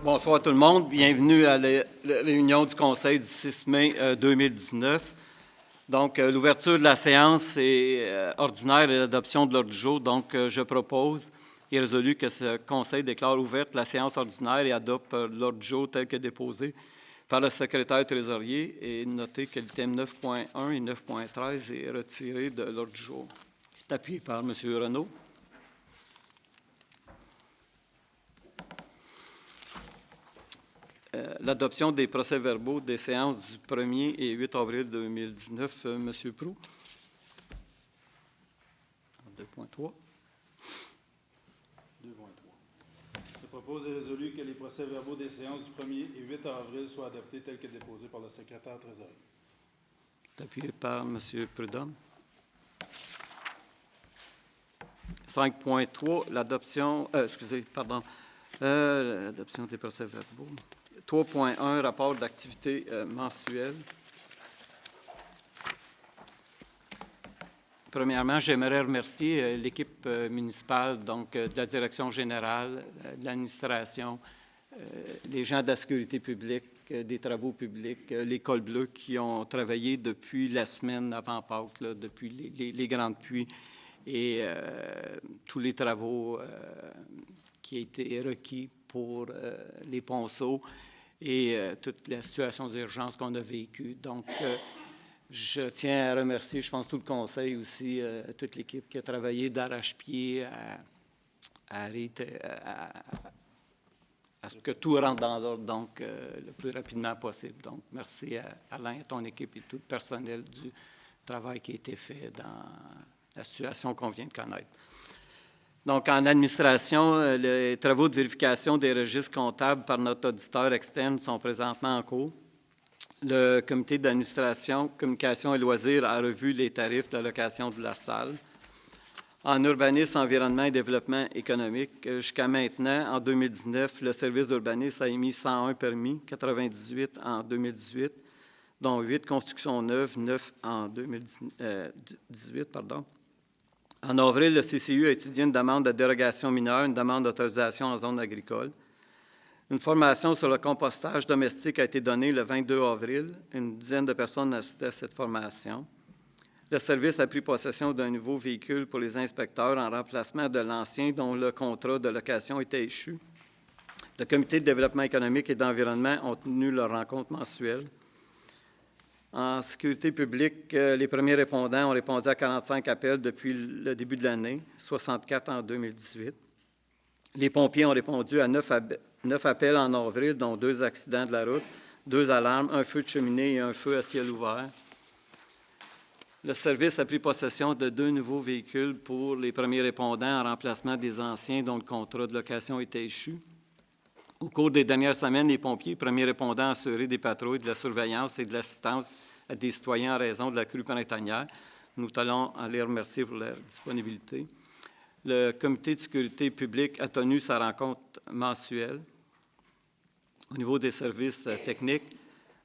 Bonsoir tout le monde. Bienvenue à la réunion du Conseil du 6 mai 2019. Donc, l'ouverture de la séance est ordinaire et l'adoption de l'ordre du jour. Donc, je propose et résolu que ce Conseil déclare ouverte la séance ordinaire et adopte l'ordre du jour tel que déposé par le secrétaire trésorier et noter que l'item 9.1 et 9.13 est retiré de l'ordre du jour. C'est appuyé par M. Renaud. L'adoption des procès-verbaux des séances du 1er et 8 avril 2019. M. Proulx. 2.3. 2.3. Je propose et résolu que les procès-verbaux des séances du 1er et 8 avril soient adoptés tels que déposés par le secrétaire trésorier. C'est appuyé par M. Prudhomme. 5.3. L'adoption... l'adoption des procès-verbaux. 3.1, rapport d'activité mensuelle. Premièrement, j'aimerais remercier l'équipe municipale, donc de la direction générale, de l'administration, les gens de la sécurité publique, des travaux publics, l'École bleue qui ont travaillé depuis la semaine avant Pâques, là, depuis les grandes pluies et tous les travaux qui ont été requis pour les ponceaux et toute la situation d'urgence qu'on a vécue. Donc, je tiens à remercier, je pense, tout le conseil aussi, toute l'équipe qui a travaillé d'arrache-pied à ce que tout rentre dans l'ordre, donc le plus rapidement possible. Donc, merci à Alain, à ton équipe et tout le personnel du travail qui a été fait dans la situation qu'on vient de connaître. Donc, en administration, les travaux de vérification des registres comptables par notre auditeur externe sont présentement en cours. Le comité d'administration, communication et loisirs a revu les tarifs de location de la salle. En urbanisme, environnement et développement économique, jusqu'à maintenant, en 2019, le service d'urbanisme a émis 101 permis, 98 en 2018, dont 8 constructions neuves, 9 en 2018. En avril, le CCU a étudié une demande de dérogation mineure, une demande d'autorisation en zone agricole. Une formation sur le compostage domestique a été donnée le 22 avril. Une dizaine de personnes assistaient à cette formation. Le service a pris possession d'un nouveau véhicule pour les inspecteurs en remplacement de l'ancien dont le contrat de location était échu. Le comité de développement économique et d'environnement ont tenu leur rencontre mensuelle. En sécurité publique, les premiers répondants ont répondu à 45 appels depuis le début de l'année, 64 en 2018. Les pompiers ont répondu à 9 appels en avril, dont 2 accidents de la route, 2 alarmes, un feu de cheminée et un feu à ciel ouvert. Le service a pris possession de 2 nouveaux véhicules pour les premiers répondants en remplacement des anciens dont le contrat de location était échu. Au cours des dernières semaines, les pompiers, premiers répondants, ont assuré des patrouilles, de la surveillance et de l'assistance à des citoyens en raison de la crue printanière. Nous tenons à les remercier pour leur disponibilité. Le comité de sécurité publique a tenu sa rencontre mensuelle. Au niveau des services techniques,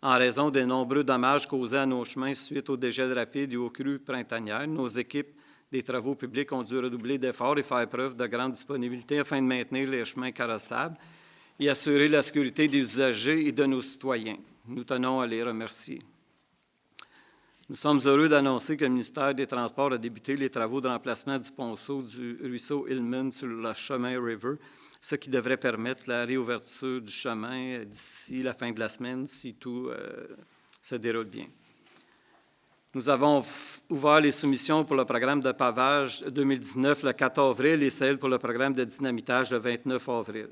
en raison des nombreux dommages causés à nos chemins suite au dégel rapide et aux crues printanières, nos équipes des travaux publics ont dû redoubler d'efforts et faire preuve de grande disponibilité afin de maintenir les chemins carrossables et assurer la sécurité des usagers et de nos citoyens. Nous tenons à les remercier. Nous sommes heureux d'annoncer que le ministère des Transports a débuté les travaux de remplacement du ponceau du ruisseau Hillman sur le chemin River, ce qui devrait permettre la réouverture du chemin d'ici la fin de la semaine, si tout se déroule bien. Nous avons ouvert les soumissions pour le programme de pavage 2019 le 4 avril et celles pour le programme de dynamitage le 29 avril.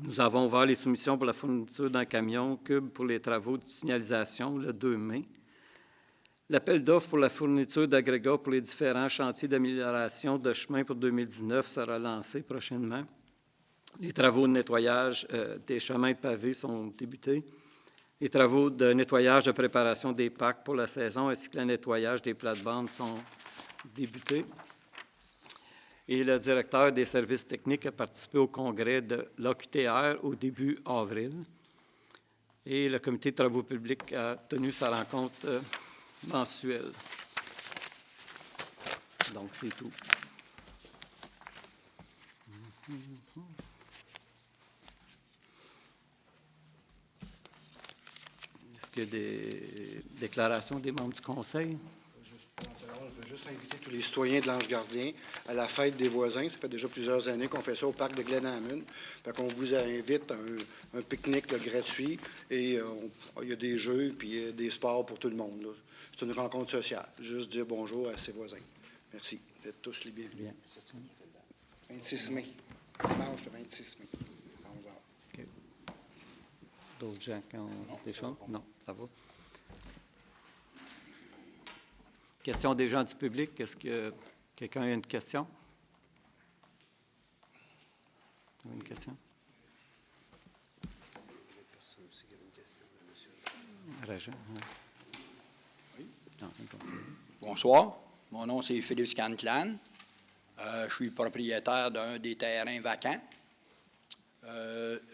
Nous avons ouvert les soumissions pour la fourniture d'un camion cube pour les travaux de signalisation le 2 mai. L'appel d'offres pour la fourniture d'agrégats pour les différents chantiers d'amélioration de chemin pour 2019 sera lancé prochainement. Les travaux de nettoyage des chemins de pavés sont débutés. Les travaux de nettoyage de préparation des parcs pour la saison ainsi que le nettoyage des plates-bandes sont débutés. Et le directeur des services techniques a participé au congrès de l'OQTR au début avril. Et le comité de travaux publics a tenu sa rencontre mensuelle. Donc, c'est tout. Est-ce qu'il y a des déclarations des membres du conseil? Je veux juste inviter tous les citoyens de l'Ange Gardien à la fête des voisins. Ça fait déjà plusieurs années qu'on fait ça au parc de Glenhammond. Fait qu'on vous invite à un pique-nique là, gratuit et il y a des jeux puis des sports pour tout le monde, là. C'est une rencontre sociale. Juste dire bonjour à ses voisins. Merci. Vous êtes tous les bienvenus. Bien. 26 mai. Dimanche le 26 mai. À 11h. OK. D'autres gens qui ont des choses? Non, ça va. Question des gens du public. Est-ce que quelqu'un a une question? Une question? Régent, oui. Non, c'est une question. Bonsoir. Mon nom, c'est Philippe Scanclan. Je suis propriétaire d'un des terrains vacants.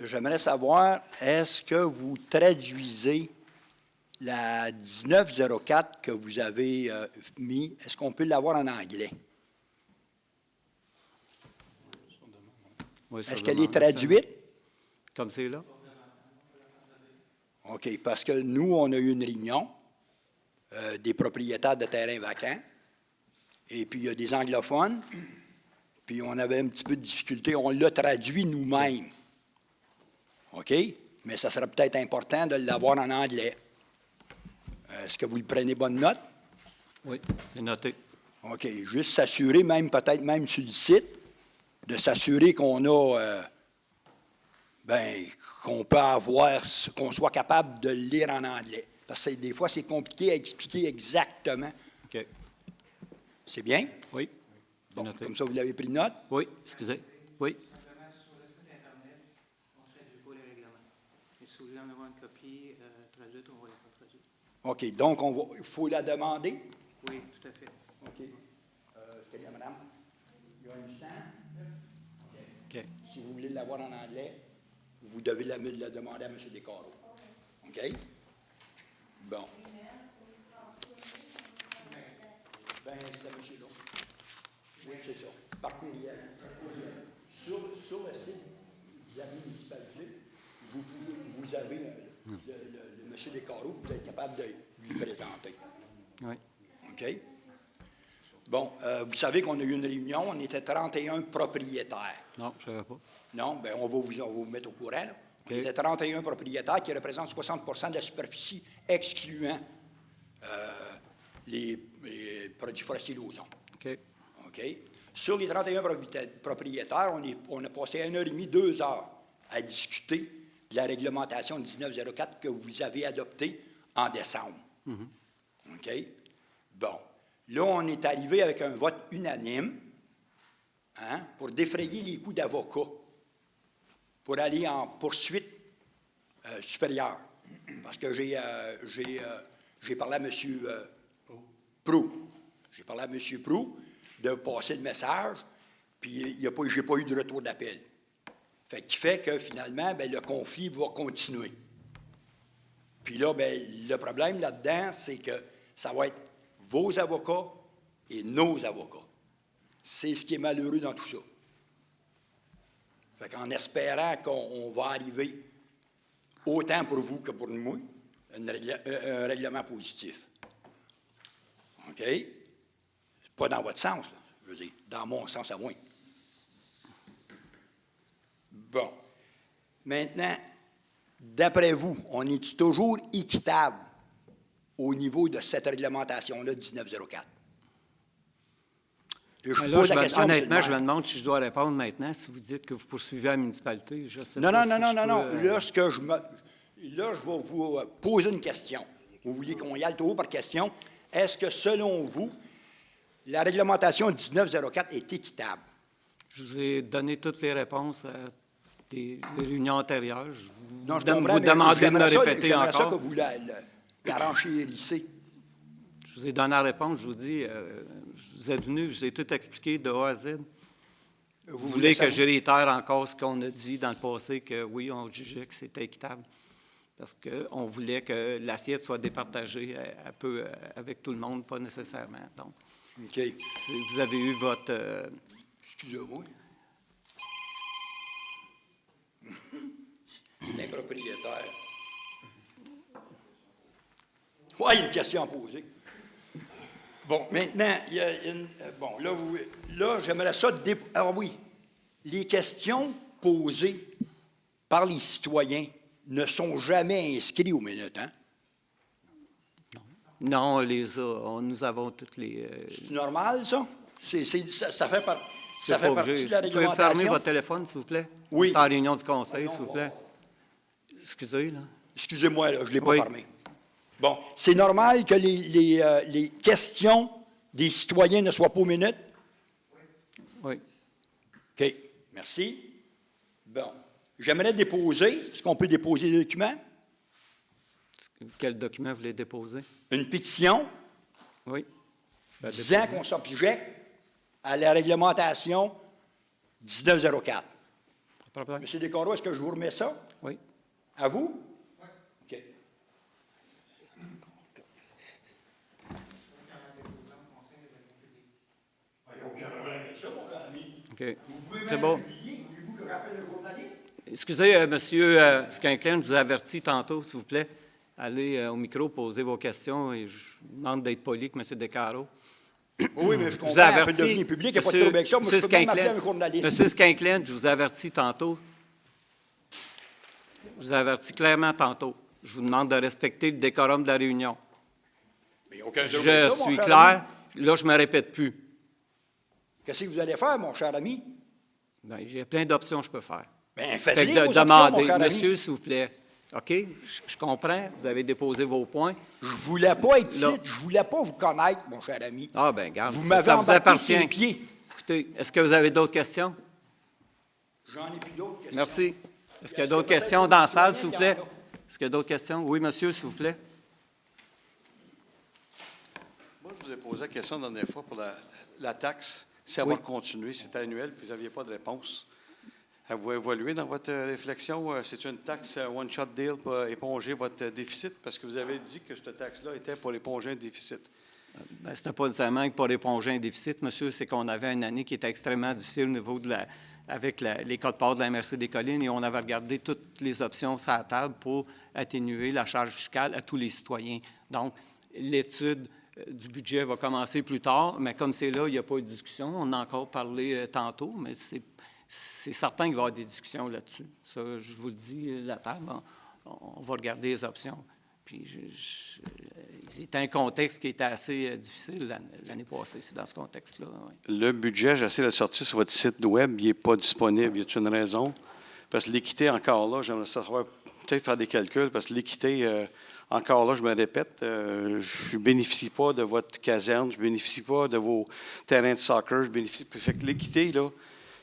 J'aimerais savoir, est-ce que vous traduisez la 1904 que vous avez mis, est-ce qu'on peut l'avoir en anglais? Oui, Est-ce qu'elle est traduite? Comme c'est là? OK, parce que nous, on a eu une réunion des propriétaires de terrains vacants, et puis il y a des anglophones, puis on avait un petit peu de difficulté. On l'a traduit nous-mêmes. OK? Mais ça serait peut-être important de l'avoir en anglais. Est-ce que vous le prenez bonne note? Oui, c'est noté. OK. Juste s'assurer, peut-être même sur le site, de s'assurer qu'on a, qu'on peut avoir, qu'on soit capable de le lire en anglais. Parce que des fois, c'est compliqué à expliquer exactement. OK. C'est bien? Oui, c'est Bon, noté. comme ça, vous l'avez pris note? Oui, excusez. Oui. Simplement, sur le site Internet, on ne traduit pas les règlements. Et si vous voulez en avoir une copie traduite, on va les faire traduire. OK. Donc, il faut la demander? Oui, tout à fait. OK. Est-ce qu'il y a, madame? Il y a un stand? OK. Si vous voulez l'avoir en anglais, vous devez la demander à M. Descarreaux. OK? Bon. Ben, c'est à monsieur là. Oui, c'est ça. Par courriel. Sur le site de la municipalité, vous avez le monsieur Descarreaux, vous êtes capable de lui présenter. Oui. OK? Bon, vous savez qu'on a eu une réunion, on était 31 propriétaires. Non, je ne savais pas. Non, bien, on va vous mettre au courant, là. OK. On était 31 propriétaires qui représentent 60 de la superficie, excluant les produits forestiers Lauson. OK. OK? Sur les 31 propriétaires, on a passé 1h30, 2 heures à discuter de la réglementation 1904 que vous avez adoptée en décembre. OK? Bon. Là, on est arrivé avec un vote unanime pour défrayer les coûts d'avocat pour aller en poursuite supérieure. Parce que j'ai parlé à M. Proulx. J'ai parlé à M. Proulx de passer le message, puis je n'ai pas eu de retour d'appel. Qui fait que, finalement, le conflit va continuer. Puis là, le problème là-dedans, c'est que ça va être vos avocats et nos avocats. C'est ce qui est malheureux dans tout ça. En espérant qu'on va arriver, autant pour vous que pour moi, un règlement positif. OK? Pas dans votre sens, là, je veux dire, dans mon sens à moi. Bon. Maintenant, d'après vous, on est toujours équitable au niveau de cette réglementation-là de 1904? Honnêtement, je me demande si je dois répondre maintenant. Si vous dites que vous poursuivez la municipalité, je sais non, pas. Non. Là, je vais vous poser une question. Vous voulez qu'on y aille tout haut par question? Est-ce que, selon vous, la réglementation 1904 est équitable? Je vous ai donné toutes les réponses à des réunions antérieures. Je vous, Non, je vous comprends, demandez de me j'aimerais répéter ça encore. que vous la renchérissez. Je vous ai donné la réponse. Je vous dis, vous êtes venu, je vous ai tout expliqué de A à Z. Vous voulez que je réitère encore ce qu'on a dit dans le passé, que oui, on jugeait que c'était équitable, parce qu'on voulait que l'assiette soit départagée un peu avec tout le monde, pas nécessairement. Donc, OK. si vous avez eu votre... Excusez-moi. Les propriétaires. Ah, il y a une question à poser. Bon, maintenant, il y a une... Bon, là, j'aimerais ça... Ah oui, les questions posées par les citoyens ne sont jamais inscrites aux minutes, hein? Non, nous avons toutes les... C'est normal, ça? Ça fait, ça c'est fait pas partie obligé. de la Vous pouvez fermer réglementation? votre téléphone, s'il vous plaît? Oui. On est en réunion du conseil, s'il vous plaît. Excusez, là. Excusez-moi, là, je ne l'ai pas Oui. fermé. Bon, c'est normal que les questions des citoyens ne soient pas aux minutes? Oui. OK, merci. Bon, j'aimerais déposer, est-ce qu'on peut déposer des documents? Quel document vous voulez déposer? Une pétition Oui. Ben, disant qu'on s'objecte à la réglementation 1904. Pas de problème. Monsieur Descarreaux, est-ce que je vous remets ça? Oui. À vous? Oui. OK. OK. C'est bon. Voulez-vous que je rappelle le journaliste? Excusez, Monsieur Skinclair, je vous avertis tantôt, s'il vous plaît. Allez au micro, posez vos questions et je vous demande d'être poli avec M. Descarreaux. Oui, mais je Je vous comprends, un peu avertis, devenir public, il n'y a pas de Monsieur- trouble avec ça. Moi, je Monsieur peux même m'appeler Skinclair, un journaliste. Monsieur Skinclair, je vous avertis tantôt. Je vous avertis clairement tantôt. Je vous demande de respecter le décorum de la réunion. Mais il n'y a aucun trouble Je avec ça, mon suis cher clair. ami. Là, je ne me répète plus. Qu'est-ce que vous allez faire, mon cher ami? Ben, j'ai plein d'options que je peux faire. Bien, Fait faites-les, que vos options, demandez, mon cher ami. monsieur, s'il vous plaît. OK? Je comprends. Vous avez déposé vos points. Je ne voulais pas être ici, Là. je ne voulais pas vous connaître, mon cher ami. Ah, ben garde, Vous ça, m'avez ça vous embarqué appartient. ses pieds. Écoutez, est-ce que vous avez d'autres questions? J'en ai plus d'autres questions. Merci. Est-ce qu'il y a Est-ce d'autres que peut-être questions des dans la salle, citoyens s'il vous qui plaît? en ont? Est-ce qu'il y a d'autres questions? Oui, monsieur, s'il vous plaît. Moi, je vous ai posé la question la dernière fois pour la taxe, si elle va continuer, c'est annuel, puis vous n'aviez pas de réponse. Avez-vous évolué dans votre réflexion? C'est une taxe one-shot deal pour éponger votre déficit? Parce que vous avez dit que cette taxe-là était pour éponger un déficit. Bien, ce n'était pas nécessairement pour éponger un déficit, monsieur, c'est qu'on avait une année qui était extrêmement difficile au niveau de avec les codes-parts de la MRC des Collines et on avait regardé toutes les options sur la table pour atténuer la charge fiscale à tous les citoyens. Donc, l'étude du budget va commencer plus tard, mais comme c'est là, il n'y a pas eu de discussion. On en a encore parlé tantôt, mais c'est certain qu'il va y avoir des discussions là-dessus. Ça, je vous le dis, la table, on va regarder les options. Puis, c'était un contexte qui était assez difficile l'année passée, c'est dans ce contexte-là. Oui. Le budget, j'essaie de le sortir sur votre site web, il n'est pas disponible. Y a-t-il une raison? Parce que l'équité, encore là, j'aimerais savoir, peut-être faire des calculs, parce que l'équité, encore là, je me répète, je ne bénéficie pas de votre caserne, je ne bénéficie pas de vos terrains de soccer, je bénéficie. Fait que l'équité, là,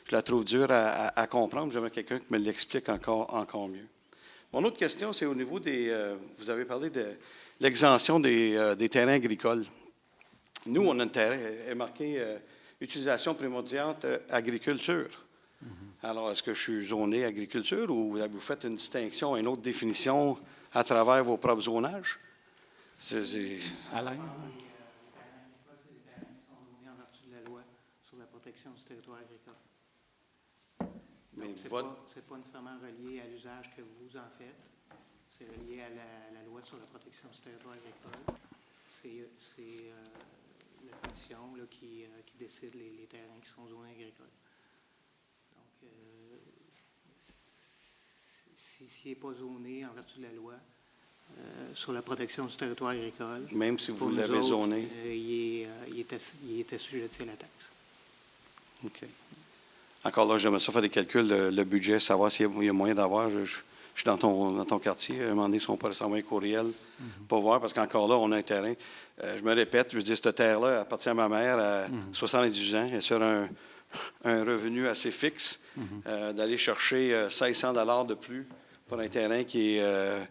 je la trouve dure à comprendre. J'aimerais quelqu'un qui me l'explique encore mieux. Mon autre question, c'est au niveau des... vous avez parlé de l'exemption des terrains agricoles. Nous, on a un terrain est marqué utilisation primordiale agriculture. Alors, est-ce que je suis zoné agriculture ou vous faites une distinction, une autre définition à travers vos propres zonages? Alain? C'est des terrains qui sont donnés en vertu de la loi sur la protection du territoire agricole. Mais Donc, ce n'est pas nécessairement relié à l'usage que vous en faites. C'est relié à la loi sur la protection du territoire agricole. C'est la commission là, qui décide les terrains qui sont zonés agricoles. Donc, s'il n'est pas zoné en vertu de la loi sur la protection du territoire agricole, même si vous pour nous l'avez autres, zoné? il est assujetti à la taxe. OK. Encore là, j'aimerais ça faire des calculs, le budget, savoir s'il y a moyen d'avoir. Je suis dans ton quartier, demander si on peut recevoir un courriel pour voir, parce qu'encore là, on a un terrain. Je me répète, je veux dire, cette terre-là elle appartient à ma mère à 78 ans. Elle est sur un revenu assez fixe. D'aller chercher 1600 $ de plus pour un terrain qui est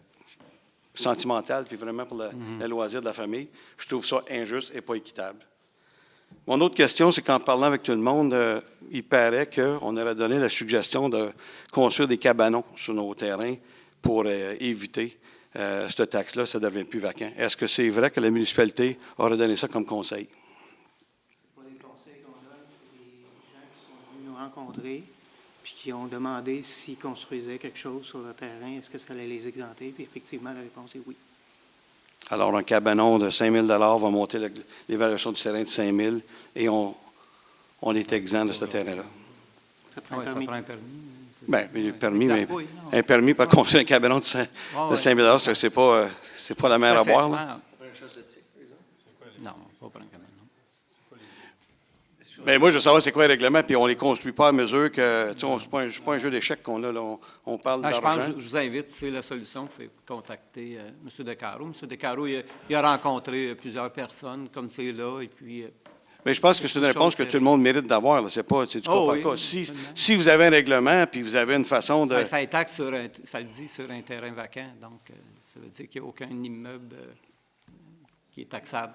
sentimental, puis vraiment pour le loisir de la famille. Je trouve ça injuste et pas équitable. Mon autre question, c'est qu'en parlant avec tout le monde, il paraît qu'on aurait donné la suggestion de construire des cabanons sur nos terrains pour éviter cette taxe-là, ça ne devient plus vacant. Est-ce que c'est vrai que la municipalité aurait donné ça comme conseil? Ce pas des conseils qu'on donne, c'est des gens qui sont venus nous rencontrer puis qui ont demandé s'ils construisaient quelque chose sur le terrain, est-ce que ça allait les exempter? Puis effectivement, la réponse est oui. Alors, un cabanon de 5 000 va monter l'évaluation du terrain de 5 000 et on est exempt de ce terrain-là. Ça prend Oui, ça permis. prend un permis. c'est Bien, ça. le permis, Exact, mais oui, non. un permis pour construire un cabanon de 5 Ah, 000 c'est pas la mer à Tout boire. fait. Là. Non, pas pour un cabanon. Bien, moi, je veux savoir c'est quoi les règlements, puis on ne les construit pas à mesure que. Ce n'est pas un jeu d'échecs qu'on a, là. On parle Je pense d'argent. que je vous invite, c'est la solution, vous pouvez contacter M. Decaro. M. Decaro, il a rencontré plusieurs personnes comme c'est là, et puis... Mais je pense que c'est une réponse que tout le monde mérite d'avoir. Là. C'est pas, tu comprends oui, pas. absolument. Si vous avez un règlement, puis vous avez une façon de. Ben, ça est taxe ça le dit, sur un terrain vacant, donc ça veut dire qu'il n'y a aucun immeuble qui est taxable.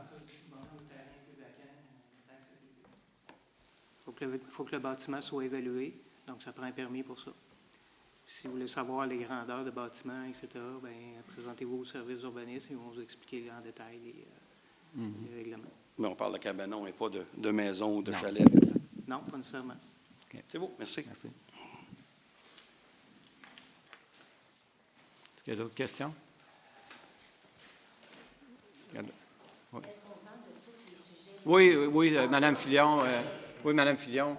Il faut que le bâtiment soit évalué, donc ça prend un permis pour ça. Puis si vous voulez savoir les grandeurs de bâtiments, etc., bien, présentez-vous au service d'urbanisme, ils vont vous expliquer en détail les règlements. Mais on parle de cabanon et pas de maison ou de Non. chalet. Non, pas nécessairement. C'est beau, merci. Merci. Est-ce qu'il y a d'autres questions? Oui. Oui, Mme Fillon. Oui, Mme Fillon.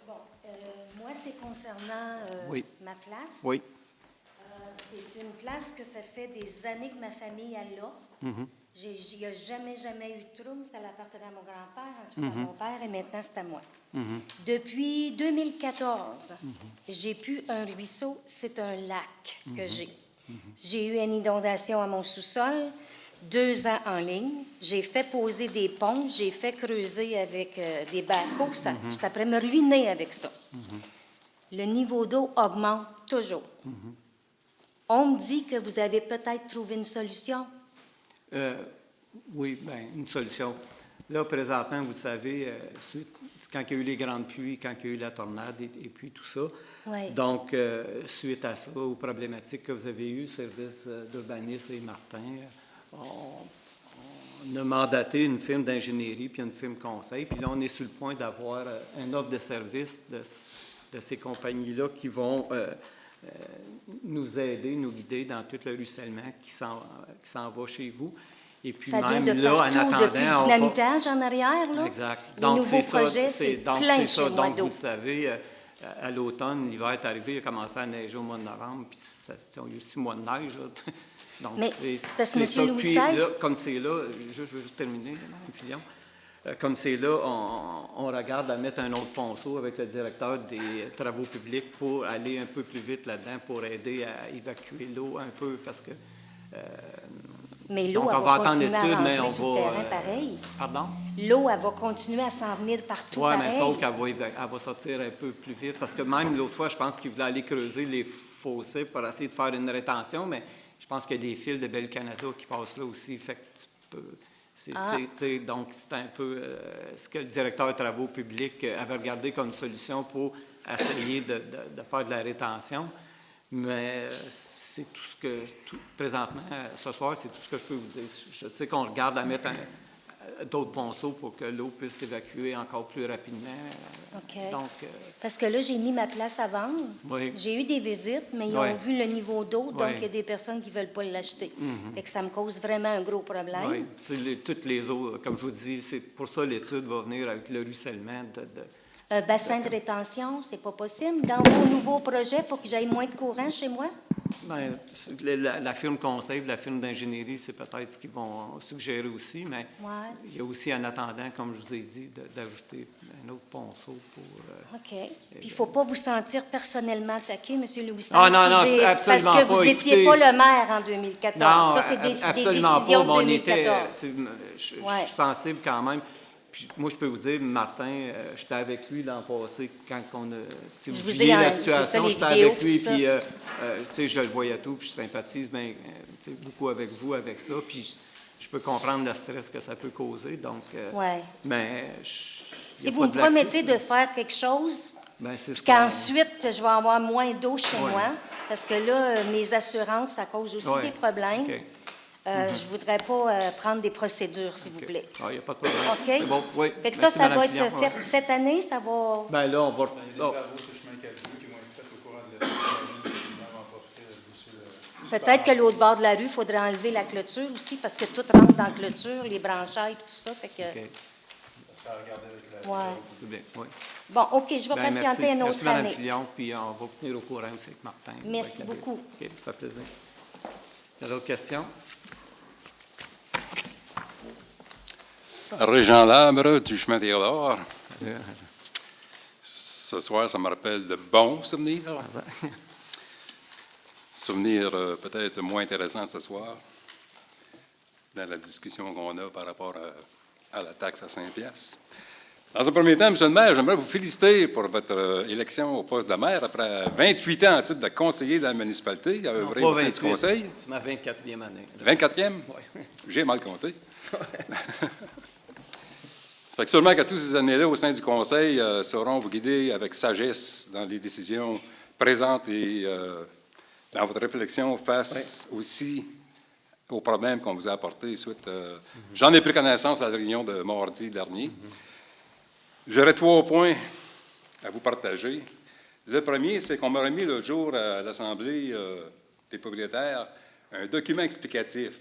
Bon, moi, c'est concernant Oui. ma place. Oui. C'est une place que ça fait des années que ma famille est là. Mhm. Il n'y a jamais eu de trouble. Ça appartenait à mon grand-père, ensuite à mon père, et maintenant, c'est à moi. Mhm. Depuis 2014, j'ai pu un ruisseau, c'est un lac que j'ai. J'ai eu une inondation à mon sous-sol, 2 ans en ligne. J'ai fait poser des ponts, j'ai fait creuser avec des backhoes. J'étais après me ruiner avec ça. Le niveau d'eau augmente toujours. On me dit que vous avez peut-être trouvé une solution. Oui, bien, une solution. Là, présentement, vous savez, quand il y a eu les grandes pluies, quand il y a eu la tornade et puis tout ça, Oui. donc, suite à ça, aux problématiques que vous avez eues, service d'urbanisme et Martin, on a mandaté une firme d'ingénierie puis une firme conseil, puis là, on est sur le point d'avoir une offre de service de ces compagnies-là qui vont nous aider, nous guider dans tout le ruissellement qui s'en va chez vous. Et puis Ça vient même de là, en partout, attendant, depuis le on va- dynamitage en arrière, là. Exact. Les Donc, nouveaux c'est ça, projets, c'est donc, plein c'est chez ça. moi Donc, d'eau. vous le savez, à l'automne, l'hiver est arrivé, il a commencé à neiger au mois de novembre, puis il y a eu 6 mois de neige. Là. Donc, Mais c'est parce que ça. M. Louis Puis XVI là, comme c'est là, je veux juste terminer, Mme Fillon. Comme c'est là, on regarde à mettre un autre ponceau avec le directeur des travaux publics pour aller un peu plus vite là-dedans, pour aider à évacuer l'eau un peu, parce que... Mais l'eau, donc, elle on va va attendre continuer à l'étude, mais rentrer on sur le va... terrain pareil. Pardon? L'eau, elle va continuer à s'en venir partout Oui, pareil. mais sauf qu'elle va sortir un peu plus vite. Parce que même l'autre fois, je pense qu'il voulait aller creuser les fossés pour essayer de faire une rétention, mais je pense qu'il y a des fils de Belle Canada qui passent là aussi. Fait que tu peux. Donc, c'est un peu ce que le directeur des travaux publics avait regardé comme solution pour essayer de faire de la rétention. Mais c'est tout ce que, présentement, ce soir, c'est tout ce que je peux vous dire. Je sais qu'on regarde à mettre d'autres ponceaux pour que l'eau puisse s'évacuer encore plus rapidement. OK. Donc, Parce que là, j'ai mis ma place à vendre. Oui. J'ai eu des visites, mais ils Oui. ont vu le niveau d'eau, donc Oui. il y a des personnes qui ne veulent pas l'acheter. Fait que ça me cause vraiment un gros problème. oui, toutes les eaux, comme je vous dis, c'est pour ça l'étude va venir avec le ruissellement Un bassin de rétention, c'est pas possible. Dans vos nouveaux projets, pour que j'aille moins de courant chez moi? Bien, la firme conseil, la firme d'ingénierie, c'est peut-être ce qu'ils vont suggérer aussi, mais Ouais. il y a aussi, en attendant, comme je vous ai dit, d'ajouter un autre ponceau pour... OK. Puis il ne faut pas vous sentir personnellement attaqué, M. Louis-Serge. Ah, non, non, absolument Parce que vous pas. n'étiez Écoutez, pas le maire en 2014. Non, Ça, c'est des absolument décisions pas, mais de 2014. je suis Ouais. sensible quand même. Puis moi, je peux vous dire, Martin, j'étais avec lui l'an passé quand on a... Je vous vous voyez ai- la c'est situation, ça, les j'étais vidéos, avec lui, tout ça. puis je le voyais tout, puis je sympathise bien, beaucoup avec vous, avec ça, puis je peux comprendre le stress que ça peut causer, donc... Ouais. Mais... Si vous me promettez de faire quelque chose, ben, c'est ce puis qu'on- qu'ensuite, je vais avoir moins d'eau chez Ouais. moi, parce que là, mes assurances, ça cause aussi Ouais. des problèmes. OK. Je ne voudrais pas prendre des procédures, s'il vous OK. plaît. Ah, il n'y a pas de problème. OK? C'est bon, oui. Fait que Merci, ça Mme va Fillon. être fait cette année, ça va... Ben là, on va... Il y a des travaux sur le chemin Calvieux qui vont être faits au courant de l'été. On va en profiter, monsieur. Peut-être que l'autre bord de la rue, il faudrait enlever la clôture aussi, parce que tout rentre dans la clôture, les branchailles et tout ça. Fait que, OK. ouais. C'est bien, oui. Bon, OK, je vais Ben, patienter une merci, autre Mme année. Fillon, puis on va vous tenir au courant aussi avec Martin. Merci Avec la beaucoup. ville. OK, ça fait plaisir. Il y a d'autres questions? Régent Labre du chemin des Rodeurs. Ce soir, ça me rappelle de bons souvenirs. Souvenirs peut-être moins intéressants ce soir, dans la discussion qu'on a par rapport à la taxe à 5 piastres. Dans un premier temps, M. le maire, j'aimerais vous féliciter pour votre élection au poste de maire après 28 ans en titre de conseiller dans la municipalité. Il y a Non, œuvré pas au sein du 28, conseil. c'est ma 24e année. 24e? Oui. J'ai mal compté. Ça fait que sûrement que toutes ces années-là, au sein du Conseil, sauront vous guider avec sagesse dans les décisions présentes et dans votre réflexion face aussi aux problèmes qu'on vous a apportés suite. J'en ai pris connaissance à la réunion de mardi dernier. J'aurais 3 points à vous partager. Le premier, c'est qu'on m'a remis l'autre jour à l'Assemblée des propriétaires un document explicatif.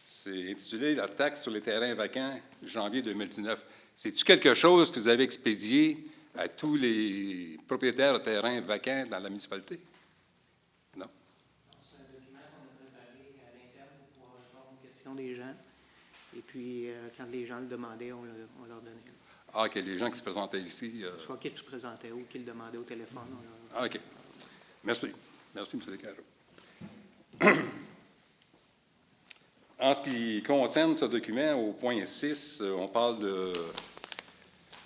C'est intitulé « La taxe sur les terrains vacants, janvier 2019 ». C'est-tu quelque chose que vous avez expédié à tous les propriétaires de terrains vacants dans la municipalité? Non? C'est un document qu'on a préparé à l'interne pour pouvoir répondre aux questions des gens. Et puis, quand les gens le demandaient, on leur donnait. Ah, OK, les gens qui se présentaient ici. Soit qu'ils se présentaient ou qu'ils le demandaient au téléphone. On leur... Ah, OK. Merci. Merci, M. Descaroux. En ce qui concerne ce document, au point 6, on parle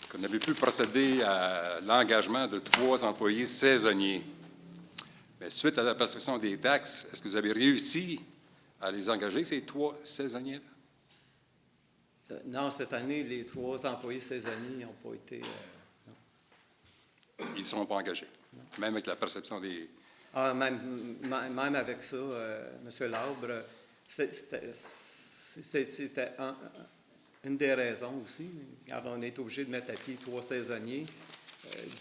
qu'on avait pu procéder à l'engagement de 3 employés saisonniers. Mais suite à la perception des taxes, est-ce que vous avez réussi à les engager, ces 3 saisonniers-là? Non, cette année, les 3 employés saisonniers n'ont pas été... non. Ils ne seront pas engagés, même avec la perception des... Ah, même avec ça, M. Labre, c'était une des raisons aussi. Quand on est obligé de mettre à pied 3 saisonniers,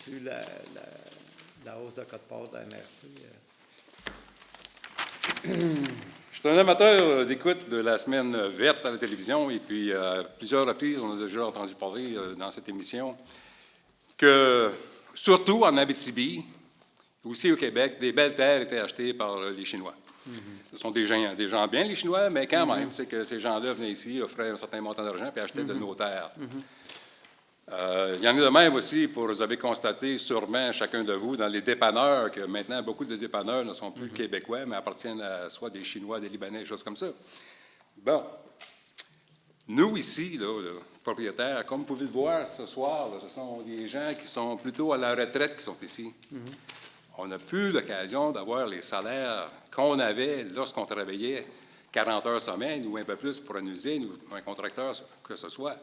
dû la hausse de code-part de la MRC. Je suis un amateur d'écoute de la semaine verte à la télévision, et puis à plusieurs reprises, on a déjà entendu parler dans cette émission que, surtout en Abitibi, aussi au Québec, des belles terres étaient achetées par les Chinois. Ce sont des gens bien, les Chinois, mais quand même, c'est que ces gens-là venaient ici, offraient un certain montant d'argent, puis achetaient de nos terres. Il y en a de même aussi, vous avez constaté sûrement, chacun de vous, dans les dépanneurs, que maintenant, beaucoup de dépanneurs ne sont plus québécois, mais appartiennent à soit des Chinois, des Libanais, des choses comme ça. Bon. Nous, ici, là, propriétaires, comme vous pouvez le voir ce soir, là, ce sont des gens qui sont plutôt à la retraite qui sont ici. On n'a plus l'occasion d'avoir les salaires qu'on avait lorsqu'on travaillait 40 heures semaine ou un peu plus pour une usine ou un contracteur que ce soit.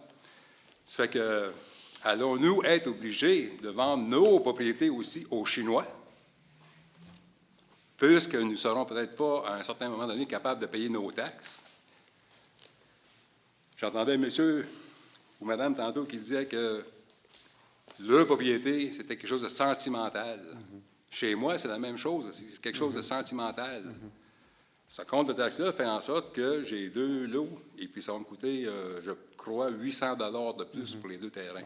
Ça fait que, allons-nous être obligés de vendre nos propriétés aussi aux Chinois, puisque nous ne serons peut-être pas, à un certain moment donné, capables de payer nos taxes? J'entendais monsieur ou madame tantôt qui disait que leur propriété, c'était quelque chose de sentimental. Chez moi, c'est la même chose. C'est quelque chose de sentimental. Ce compte de taxe-là fait en sorte que j'ai 2 lots, et puis ça va me coûter, je crois, 800 $ de plus pour les 2 terrains.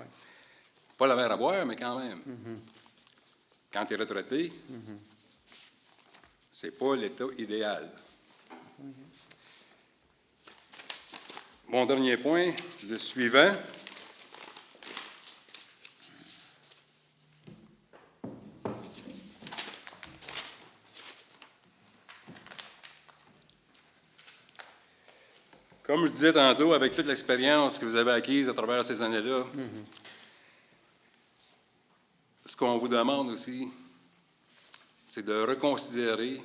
Pas la mer à boire, mais quand même. Quand tu es retraité, c'est pas l'état idéal. Mon dernier point, le suivant. Comme je disais tantôt, avec toute l'expérience que vous avez acquise à travers ces années-là, ce qu'on vous demande aussi, c'est de reconsidérer,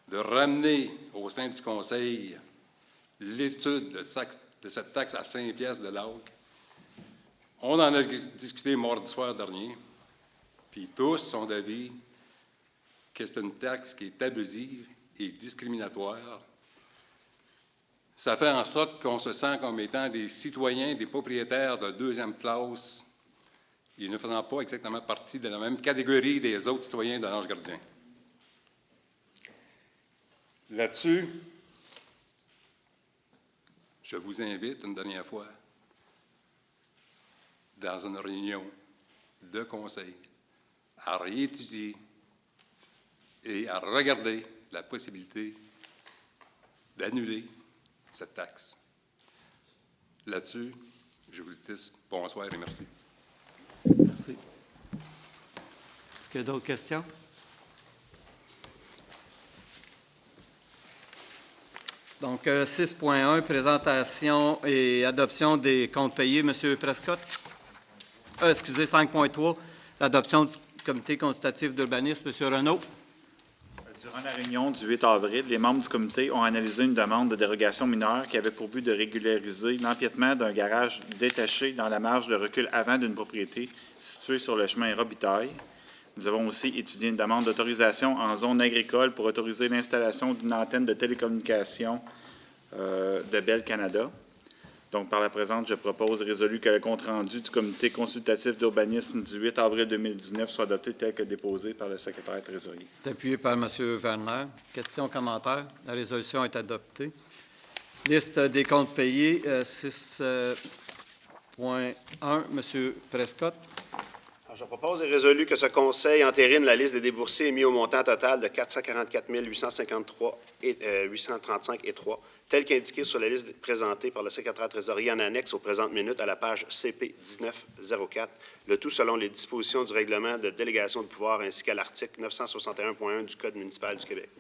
de ramener au sein du Conseil l'étude de cette taxe à 5 piastres de l'AUC. On en a discuté mardi soir dernier, puis tous sont d'avis que c'est une taxe qui est abusive et discriminatoire. Ça fait en sorte qu'on se sent comme étant des citoyens, des propriétaires de 2e classe, et ne faisant pas exactement partie de la même catégorie des autres citoyens de l'Ange gardien. Là-dessus, je vous invite une dernière fois, dans une réunion de conseil, à réétudier et à regarder la possibilité d'annuler cette taxe. Là-dessus, je vous dis bonsoir et merci. Merci. Est-ce qu'il y a d'autres questions? Donc, 6.1, présentation et adoption des comptes payés. Monsieur Prescott. Excusez, 5.3, l'adoption du comité consultatif d'urbanisme. Monsieur Renaud. Durant la réunion du 8 avril, les membres du comité ont analysé une demande de dérogation mineure qui avait pour but de régulariser l'empiètement d'un garage détaché dans la marge de recul avant d'une propriété située sur le chemin Robitaille. Nous avons aussi étudié une demande d'autorisation en zone agricole pour autoriser l'installation d'une antenne de télécommunication de Bell Canada. Donc, par la présente, je propose et résolu que le compte-rendu du comité consultatif d'urbanisme du 8 avril 2019 soit adopté tel que déposé par le secrétaire trésorier. C'est appuyé par M. Werner. Questions, commentaires? La résolution est adoptée. Liste des comptes payés, 6.1, M. Prescott. Alors, je propose et résolu que ce Conseil entérine la liste des déboursés émis au montant total de 444 835,3 tel qu'indiqué sur la liste présentée par le secrétaire trésorier en annexe aux présentes minutes à la page CP 1904, le tout selon les dispositions du règlement de délégation de pouvoir ainsi qu'à l'article 961.1 du Code municipal du Québec.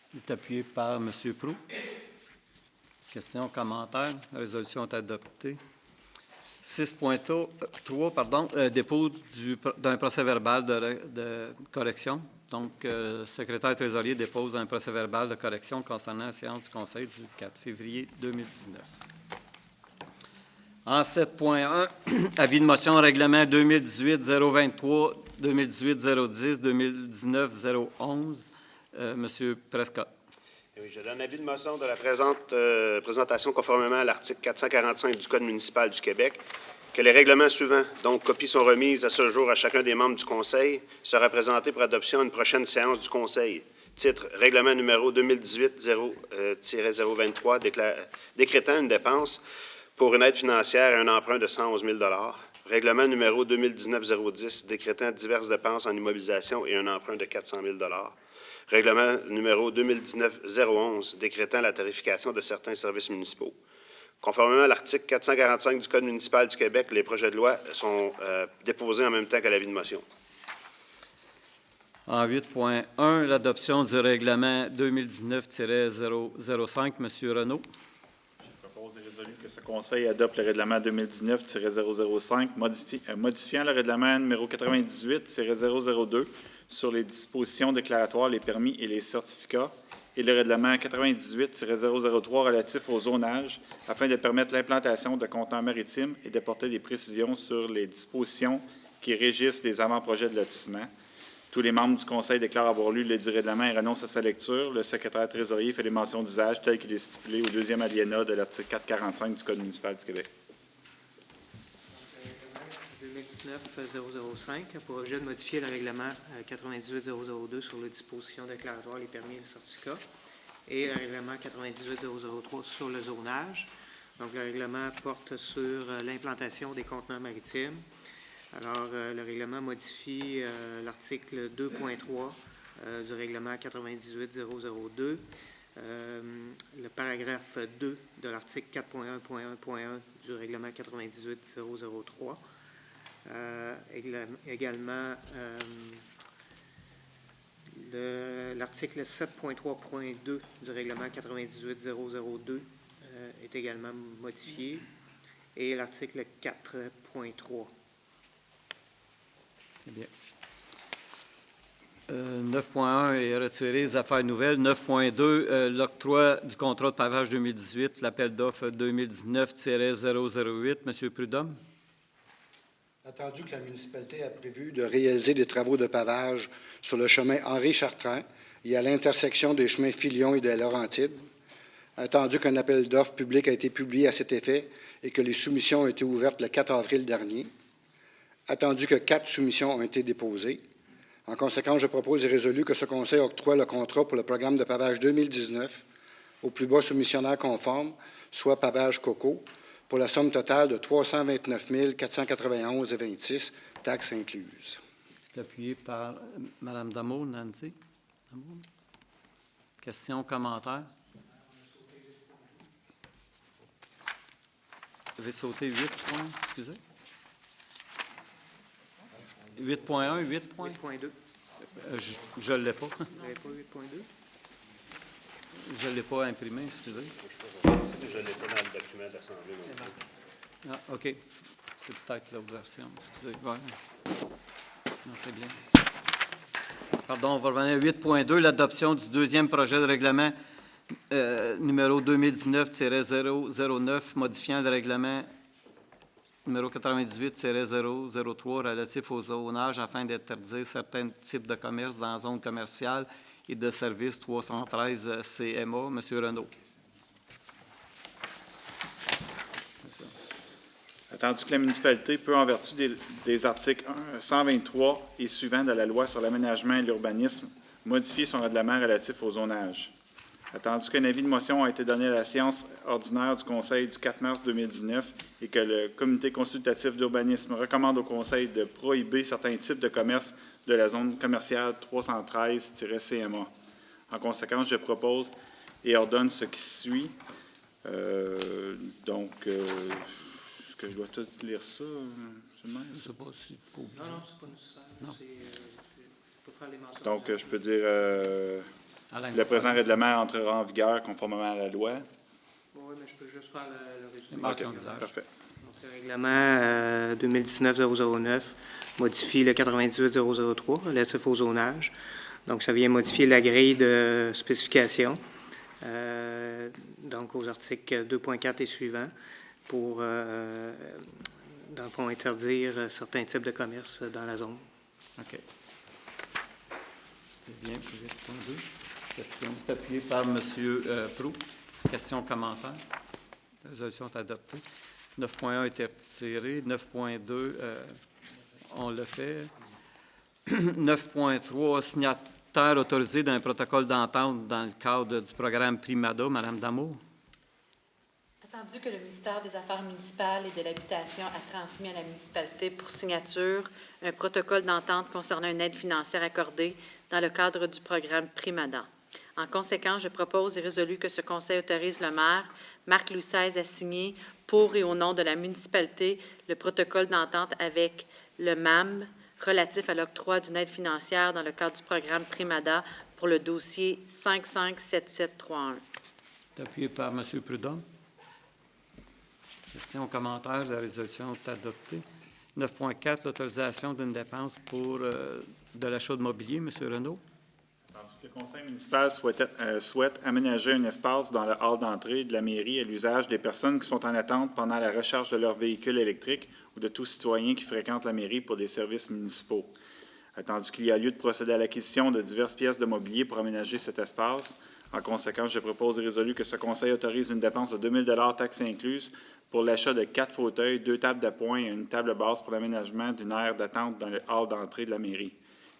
C'est appuyé par M. Proulx. Questions, commentaires? La résolution est adoptée. 6.3, dépôt d'un procès-verbal de correction. Donc, le secrétaire trésorier dépose un procès-verbal de correction concernant la séance du Conseil du 4 février 2019. En 7.1, avis de motion règlement 2018-023, 2018-010, 2019-011. Monsieur Prescott. Oui, je donne avis de motion de la présentation conformément à l'article 445 du Code municipal du Québec, que les règlements suivants, dont copies sont remises à ce jour à chacun des membres du Conseil, sera présenté pour adoption à une prochaine séance du Conseil. Titre, règlement numéro 2018-0-023, décrétant une dépense pour une aide financière et un emprunt de 111 000 $. Règlement numéro 2019-010, décrétant diverses dépenses en immobilisation et un emprunt de 400 000 $. Règlement numéro 2019-011, décrétant la tarification de certains services municipaux. Conformément à l'article 445 du Code municipal du Québec, les projets de loi sont déposés en même temps que l'avis de motion. En 8.1, l'adoption du règlement 2019-005. M. Renaud. Je propose et résolu que ce Conseil adopte le règlement 2019-005, modifiant le règlement numéro 98-002 sur les dispositions déclaratoires, les permis et les certificats, et le règlement 98-003 relatif au zonage, afin de permettre l'implantation de conteneurs maritimes et d'apporter des précisions sur les dispositions qui régissent les avant-projets de lotissement. Tous les membres du Conseil déclarent avoir lu le dit règlement et renoncent à sa lecture. Le secrétaire trésorier fait les mentions d'usage telles qu'il est stipulé au deuxième alinéa de l'article 445 du Code municipal du Québec. 2019-005 pour objet de modifier le règlement 98-002 sur les dispositions déclaratoires, les permis et les certificats, et le règlement 98-003 sur le zonage. Donc, le règlement porte sur l'implantation des conteneurs maritimes. Alors, le règlement modifie l'article 2.3 du règlement 98-002, le paragraphe 2 de l'article 4.1.1.1 du règlement 98-003. Également, l'article 7.3.2 du règlement 98-002 est également modifié, et l'article 4.3. C'est bien. 9.1 est retiré, les affaires nouvelles. 9.2, l'octroi du contrat de pavage 2018, l'appel d'offres 2019-008. Monsieur Prudhomme. Attendu que la municipalité a prévu de réaliser des travaux de pavage sur le chemin Henri-Chartrand et à l'intersection des chemins Filion et de la Laurentide, attendu qu'un appel d'offres public a été publié à cet effet et que les soumissions ont été ouvertes le 4 avril dernier, attendu que 4 soumissions ont été déposées, En conséquence, je propose et résolu que ce Conseil octroie le contrat pour le programme de pavage 2019 au plus bas soumissionnaire conforme, soit Pavage Coco, pour la somme totale de 329 491,26, taxes incluses. C'est appuyé par Mme Damour, Nancy. Damour. Questions, commentaires? Vous avez sauté 8 points, excusez. 8.1, 8 points? 8.2. Je ne l'ai pas. Vous n'avez pas 8.2? Je ne l'ai pas imprimé, excusez. Je ne l'ai pas dans le document d'Assemblée. Ah, OK. C'est peut-être l'autre version, excusez. Ouais. Non, c'est bien. Pardon, on va revenir à 8.2, l'adoption du deuxième projet de règlement numéro 2019-009, modifiant le règlement numéro 98-003 relatif au zonage afin d'interdire certains types de commerces dans la zone commerciale et de services 313 CMA. Monsieur Renaud. Attendu que la municipalité peut, en vertu des articles 123 et suivants de la Loi sur l'aménagement et l'urbanisme, modifier son règlement relatif au zonage. Attendu qu'un avis de motion a été donné à la séance ordinaire du Conseil du 4 mars 2019 et que le Comité consultatif d'urbanisme recommande au Conseil de prohiber certains types de commerce de la zone commerciale 313-CMA. En conséquence, je propose et ordonne ce qui suit. Est-ce que je dois tout lire ça? Je ne sais pas si c'est pas Non, c'est pas nécessaire. Pour faire les mentions. Donc, je peux dire Alain, le présent règlement entrera en vigueur conformément à la loi. Oui, mais je peux juste faire le résumé. Les mentions d'usage. Parfait. Donc, le règlement 2019-009 modifie le 98-003 relatif au zonage. Donc, ça vient modifier la grille de spécification, donc aux articles 2.4 et suivants, pour, dans le fond, interdire certains types de commerce dans la zone. OK. C'est bien, 8.2. Question, c'est appuyé par M. Proulx. Question, commentaire. La résolution est adoptée. 9.1 a été retiré. 9.2, on le fait. 9.3, signataire autorisé d'un protocole d'entente dans le cadre du programme Primada. Mme Damour. Attendu que le ministère des Affaires municipales et de l'Habitation a transmis à la municipalité pour signature un protocole d'entente concernant une aide financière accordée dans le cadre du programme Primada. En conséquence, je propose et résolu que ce Conseil autorise le maire, Marc-Louis XVI, à signer pour et au nom de la municipalité le protocole d'entente avec le MAM relatif à l'octroi d'une aide financière dans le cadre du programme Primada pour le dossier 557731. C'est appuyé par M. Prudhomme. Question, commentaire, la résolution est adoptée. 9.4, l'autorisation d'une dépense pour de l'achat de mobilier. M. Renaud. Le Conseil municipal souhaite aménager un espace dans le hall d'entrée de la mairie à l'usage des personnes qui sont en attente pendant la recharge de leur véhicule électrique ou de tout citoyen qui fréquente la mairie pour des services municipaux. Attendu qu'il y a lieu de procéder à l'acquisition de diverses pièces de mobilier pour aménager cet espace, en conséquence, je propose et résolu que ce Conseil autorise une dépense de 2 000 taxes incluses pour l'achat de 4 fauteuils, 2 tables d'appoint et une table basse pour l'aménagement d'une aire d'attente dans le hall d'entrée de la mairie.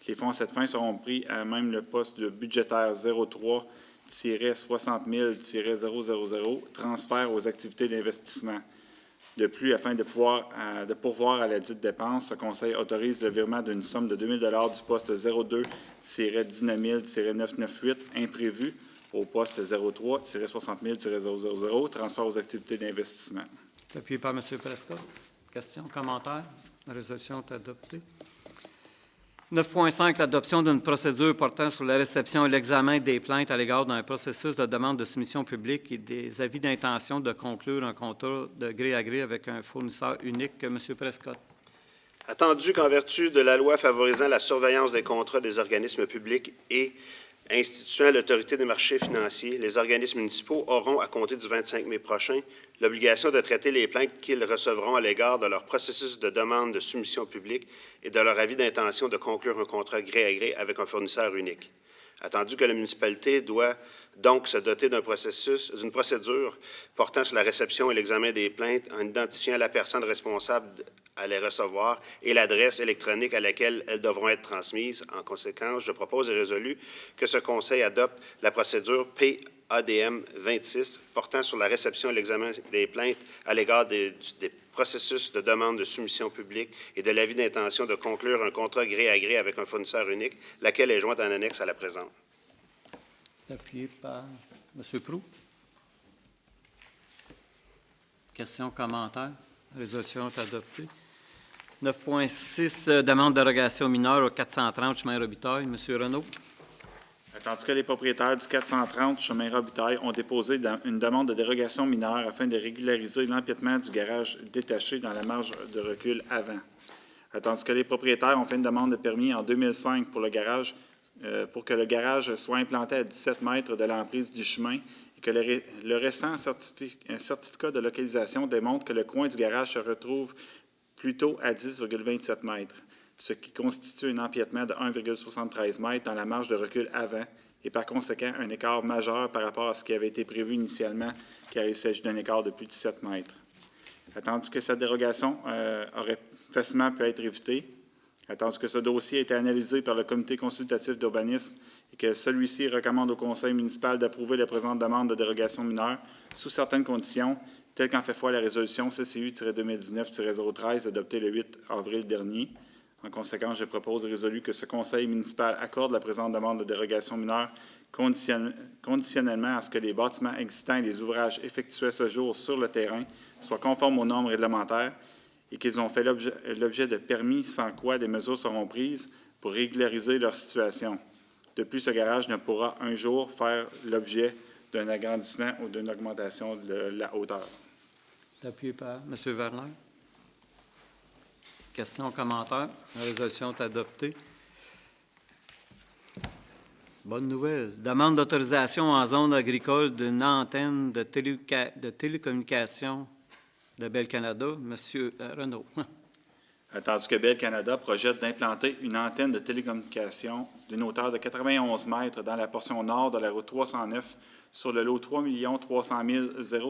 Les fonds à cette fin seront pris à même le poste de budgétaire 03-60 000-000, transfert aux activités d'investissement. De plus, afin de pourvoir à la dite dépense, ce Conseil autorise le virement d'une somme de 2 000 du poste 02-19 000-998 imprévu au poste 03-60 000-000, transfert aux activités d'investissement. C'est appuyé par M. Prescott. Question, commentaire. La résolution est adoptée. 9.5, l'adoption d'une procédure portant sur la réception et l'examen des plaintes à l'égard d'un processus de demande de soumission publique et des avis d'intention de conclure un contrat de gré à gré avec un fournisseur unique. M. Prescott. Attendu qu'en vertu de la loi favorisant la surveillance des contrats des organismes publics et instituant l'autorité des marchés financiers, les organismes municipaux auront, à compter du 25 mai prochain, l'obligation de traiter les plaintes qu'ils recevront à l'égard de leur processus de demande de soumission publique et de leur avis d'intention de conclure un contrat gré à gré avec un fournisseur unique. Attendu que la municipalité doit donc se doter d'une procédure portant sur la réception et l'examen des plaintes en identifiant la personne responsable à les recevoir et l'adresse électronique à laquelle elles devront être transmises. En conséquence, je propose et résolu que ce Conseil adopte la procédure PADM 26 portant sur la réception et l'examen des plaintes à l'égard des processus de demande de soumission publique et de l'avis d'intention de conclure un contrat gré à gré avec un fournisseur unique, laquelle est jointe en annexe à la présente. C'est appuyé par M. Proulx. Questions, commentaires? La résolution est adoptée. 9.6, demande de dérogation mineure au 430 chemin Robitaille. M. Renaud. Tandis que les propriétaires du 430 chemin Robitaille ont déposé une demande de dérogation mineure afin de régulariser l'empiètement du garage détaché dans la marge de recul avant. Tandis que les propriétaires ont fait une demande de permis en 2005 pour le garage, pour que le garage soit implanté à 17 mètres de l'emprise du chemin et que le récent certificat de localisation démontre que le coin du garage se retrouve plutôt à 10,27 mètres, ce qui constitue un empiètement de 1,73 mètres dans la marge de recul avant et par conséquent un écart majeur par rapport à ce qui avait été prévu initialement, car il s'agit d'un écart de plus de 7 mètres. Attendu que cette dérogation aurait facilement pu être évitée, attendu que ce dossier a été analysé par le Comité consultatif d'urbanisme et que celui-ci recommande au Conseil municipal d'approuver la présente demande de dérogation mineure sous certaines conditions, telles qu'en fait foi la résolution CCU-2019-013 adoptée le 8 avril dernier. En conséquence, je propose et résolu que ce Conseil municipal accorde la présente demande de dérogation mineure conditionnellement à ce que les bâtiments existants et les ouvrages effectués ce jour sur le terrain soient conformes aux normes réglementaires et qu'ils ont fait l'objet de permis sans quoi des mesures seront prises pour régulariser leur situation. De plus, ce garage ne pourra un jour faire l'objet d'un agrandissement ou d'une augmentation de la hauteur. Appuyé par M. Werner. Questions, commentaires? La résolution est adoptée. Bonne nouvelle. Demande d'autorisation en zone agricole d'une antenne de télécommunication de Bell Canada. M. Renaud. Tandis que Bell Canada projette d'implanter une antenne de télécommunication d'une hauteur de 91 mètres dans la portion nord de la route 309 sur le lot 3 300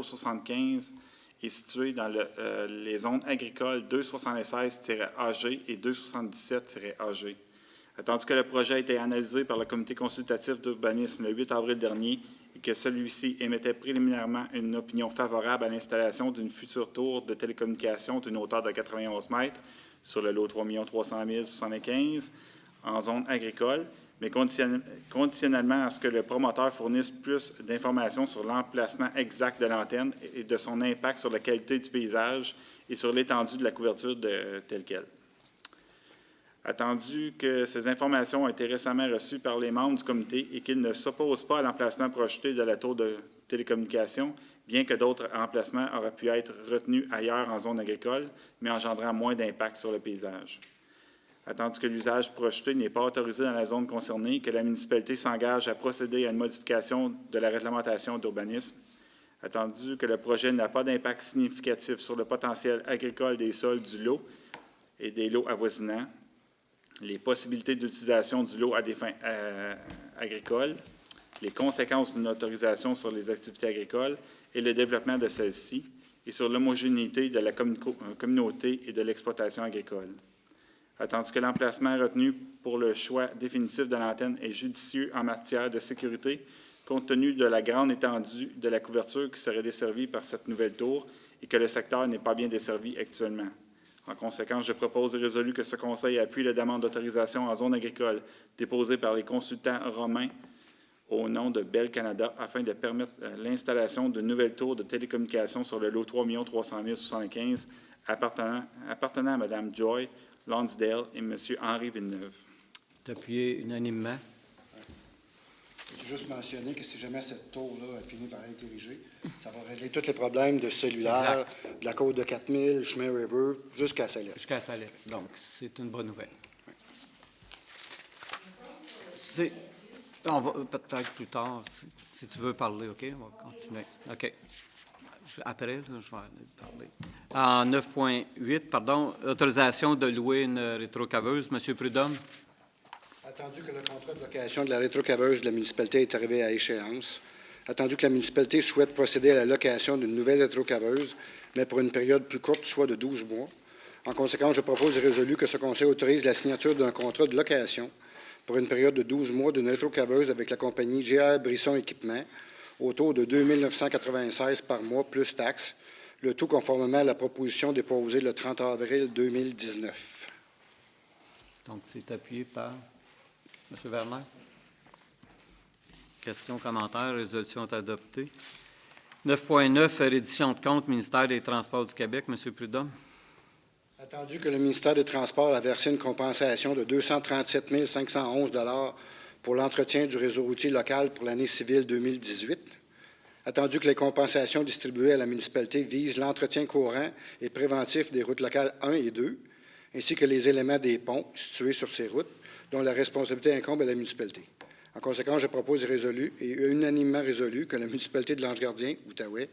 075 est situé dans les zones agricoles 276-AG et 277-AG. Tandis que le projet a été analysé par le Comité consultatif d'urbanisme le 8 avril dernier et que celui-ci émettait préliminairement une opinion favorable à l'installation d'une future tour de télécommunication d'une hauteur de 91 mètres sur le lot 3 300 075 en zone agricole, mais conditionnellement à ce que le promoteur fournisse plus d'informations sur l'emplacement exact de l'antenne et de son impact sur la qualité du paysage et sur l'étendue de la couverture telle qu'elle. Attendu que ces informations ont été récemment reçues par les membres du comité et qu'ils ne s'opposent pas à l'emplacement projeté de la tour de télécommunication, bien que d'autres emplacements auraient pu être retenus ailleurs en zone agricole, mais engendrant moins d'impact sur le paysage. Attendu que l'usage projeté n'est pas autorisé dans la zone concernée, que la municipalité s'engage à procéder à une modification de la réglementation d'urbanisme. Attendu que le projet n'a pas d'impact significatif sur le potentiel agricole des sols du lot et des lots avoisinants, les possibilités d'utilisation du lot à des fins agricoles, les conséquences d'une autorisation sur les activités agricoles et le développement de celles-ci, et sur l'homogénéité de la communauté et de l'exploitation agricole. Tandis que l'emplacement retenu pour le choix définitif de l'antenne est judicieux en matière de sécurité, compte tenu de la grande étendue de la couverture qui serait desservie par cette nouvelle tour et que le secteur n'est pas bien desservi actuellement. En conséquence, je propose et résolu que ce Conseil appuie la demande d'autorisation en zone agricole déposée par les consultants romains au nom de Bell Canada afin de permettre l'installation d'une nouvelle tour de télécommunication sur le lot 3 300 075 appartenant à Mme Joy Lonsdale et M. Henri Villeneuve. Appuyé unanimement. Je veux juste mentionner que si jamais cette tour-là finit par être érigée, ça va régler tous les problèmes de cellulaire, de la côte de 4000, chemin River, jusqu'à Salette. Jusqu'à Salette. Donc, c'est une bonne nouvelle. On va peut-être plus tard, si tu veux parler, OK? On va continuer. OK. Après, là, je vais parler. En 9.8, pardon, autorisation de louer une rétrocaveuse. M. Prudhomme. Attendu que le contrat de location de la rétrocaveuse de la municipalité est arrivé à échéance, attendu que la municipalité souhaite procéder à la location d'une nouvelle rétrocaveuse, mais pour une période plus courte, soit de 12 mois, En conséquence, je propose et résolu que ce Conseil autorise la signature d'un contrat de location pour une période de 12 mois d'une rétrocaveuse avec la compagnie GR Brisson Équipement au taux de 2 996 par mois plus taxes, le tout conformément à la proposition déposée le 30 avril 2019. Donc, c'est appuyé par M. Werner. Questions, commentaires, résolution est adoptée. 9.9, reddition de compte, ministère des Transports du Québec. M. Prudhomme. Attendu que le ministère des Transports a versé une compensation de 237 511 $ pour l'entretien du réseau routier local pour l'année civile 2018. Attendu que les compensations distribuées à la municipalité visent l'entretien courant et préventif des routes locales 1 et 2, ainsi que les éléments des ponts situés sur ces routes, dont la responsabilité incombe à la municipalité. En conséquence, je propose et unanimement résolu que la municipalité de l'Ange-Gardien, Outaouais,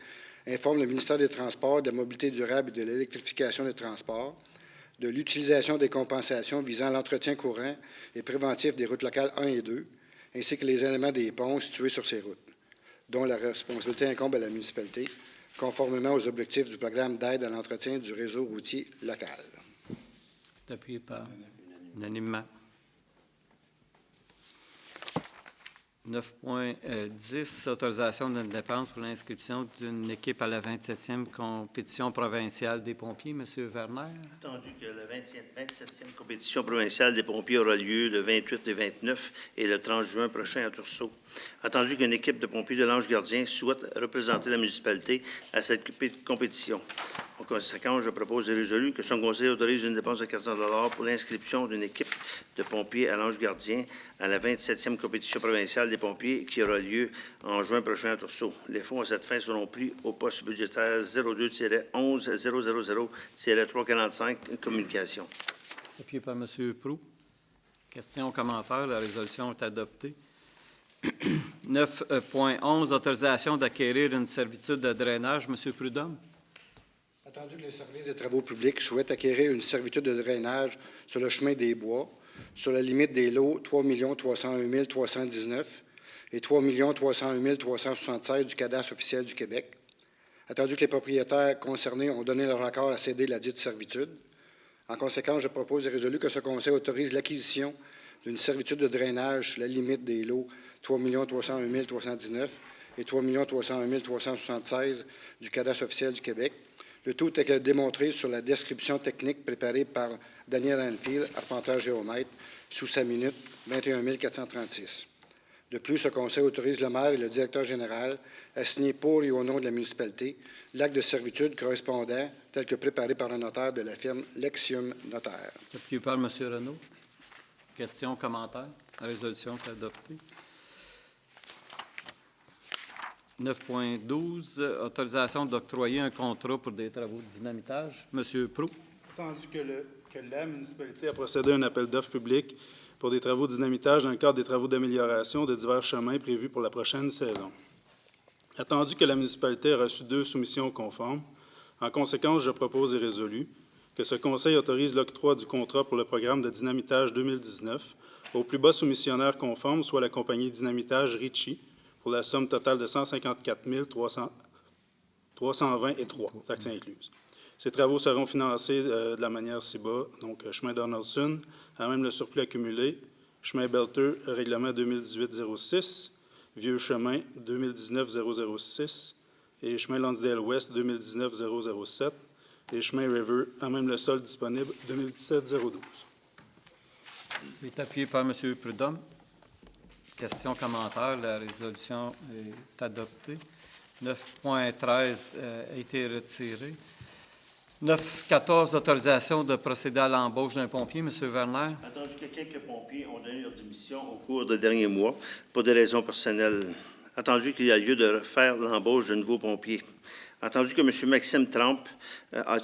informe le ministère des Transports, de la mobilité durable et de l'électrification des transports de l'utilisation des compensations visant l'entretien courant et préventif des routes locales 1 et 2, ainsi que les éléments des ponts situés sur ces routes, dont la responsabilité incombe à la municipalité, conformément aux objectifs du programme d'aide à l'entretien du réseau routier local. C'est appuyé par unanimement. 9.10, autorisation d'une dépense pour l'inscription d'une équipe à la 27e compétition provinciale des pompiers. M. Werner. Attendu que la 27e compétition provinciale des pompiers aura lieu le 28 et 29 et le 30 juin prochain à Tursault. Attendu qu'une équipe de pompiers de l'Ange-Gardien souhaite représenter la municipalité à cette compétition. En conséquence, je propose et résolu que son conseil autorise une dépense de 400 $ pour l'inscription d'une équipe de pompiers à l'Ange-Gardien à la 27e compétition provinciale des pompiers qui aura lieu en juin prochain à Tursault. Les fonds à cette fin seront pris au poste budgétaire 02-11-000-345 communication. Appuyé par M. Proulx. Questions, commentaires. La résolution est adoptée. 9.11, autorisation d'acquérir une servitude de drainage. M. Prudhomme. Attendu que le service des travaux publics souhaite acquérir une servitude de drainage sur le chemin des Bois, sur la limite des lots 3 301 319 et 3 301 376 du cadastre officiel du Québec. Attendu que les propriétaires concernés ont donné leur accord à céder la dite servitude. En conséquence, je propose et résolu que ce Conseil autorise l'acquisition d'une servitude de drainage sur la limite des lots 3 301 319 et 3 301 376 du cadastre officiel du Québec. Le tout est démontré sur la description technique préparée par Daniel Anfield, arpenteur géomètre, sous sa minute 21 436. De plus, ce Conseil autorise le maire et le directeur général à signer pour et au nom de la municipalité l'acte de servitude correspondant tel que préparé par le notaire de la firme Lexium Notaire. Appuyé par M. Renaud. Questions, commentaires. La résolution est adoptée. 9.12, autorisation d'octroyer un contrat pour des travaux de dynamitage. M. Proulx. Attendu que la municipalité a procédé à un appel d'offres public pour des travaux de dynamitage dans le cadre des travaux d'amélioration de divers chemins prévus pour la prochaine saison. Attendu que la municipalité a reçu 2 soumissions conformes, en conséquence, je propose et résolu que ce Conseil autorise l'octroi du contrat pour le programme de dynamitage 2019 au plus bas soumissionnaire conforme, soit la compagnie Dynamitage Ritchie, pour la somme totale de 154 320,3, taxes incluses. Ces travaux seront financés de la manière ci-bas, donc chemin Donaldson, à même le surplus accumulé, chemin Belter, règlement 2018-06, vieux chemin 2019-006 et chemin Lonsdale-Ouest 2019-007 et chemin River, à même le sol disponible 2017-012. C'est appuyé par M. Prudhomme. Questions, commentaires. La résolution est adoptée. 9.13 a été retiré. 9.14, autorisation de procéder à l'embauche d'un pompier. M. Werner. Attendu que quelques pompiers ont donné leur démission au cours des derniers mois pour des raisons personnelles. Attendu qu'il y a lieu de faire l'embauche de nouveaux pompiers. Attendu que M. Maxime Trempe,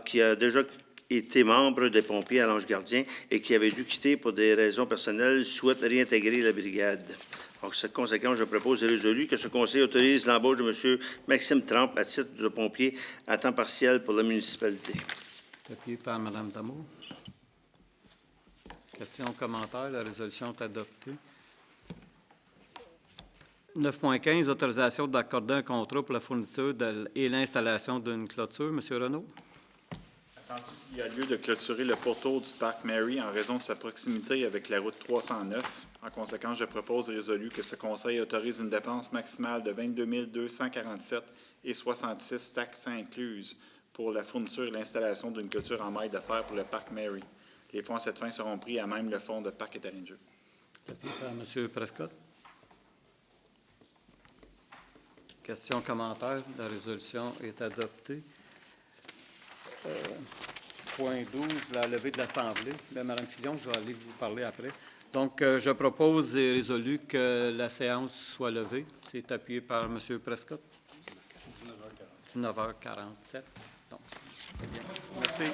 qui a déjà été membre des pompiers à l'Ange-Gardien et qui avait dû quitter pour des raisons personnelles, souhaite réintégrer la brigade. En conséquence, je propose et résolu que ce Conseil autorise l'embauche de M. Maxime Trempe à titre de pompier à temps partiel pour la municipalité. Appuyé par Mme Damour. Questions, commentaires. La résolution est adoptée. 9.15, autorisation d'accorder un contrat pour la fourniture et l'installation d'une clôture. M. Renaud. Attendu Il y a lieu de clôturer le pourtour du parc Mary en raison de sa proximité avec la route 309. En conséquence, je propose et résolu que ce conseil autorise une dépense maximale de 22 247,66 taxes incluses pour la fourniture et l'installation d'une clôture en maille de fer pour le parc Mary. Les fonds à cette fin seront pris à même le fonds de parc et terrain de jeu. M. Prescott. Question, commentaire. La résolution est adoptée. Point 12, la levée de l'Assemblée. Bien, Mme Fillon, je vais aller vous parler après. Donc, je propose et résolu que la séance soit levée. C'est appuyé par M. Prescott. 19h47. Donc, c'est bien. Merci.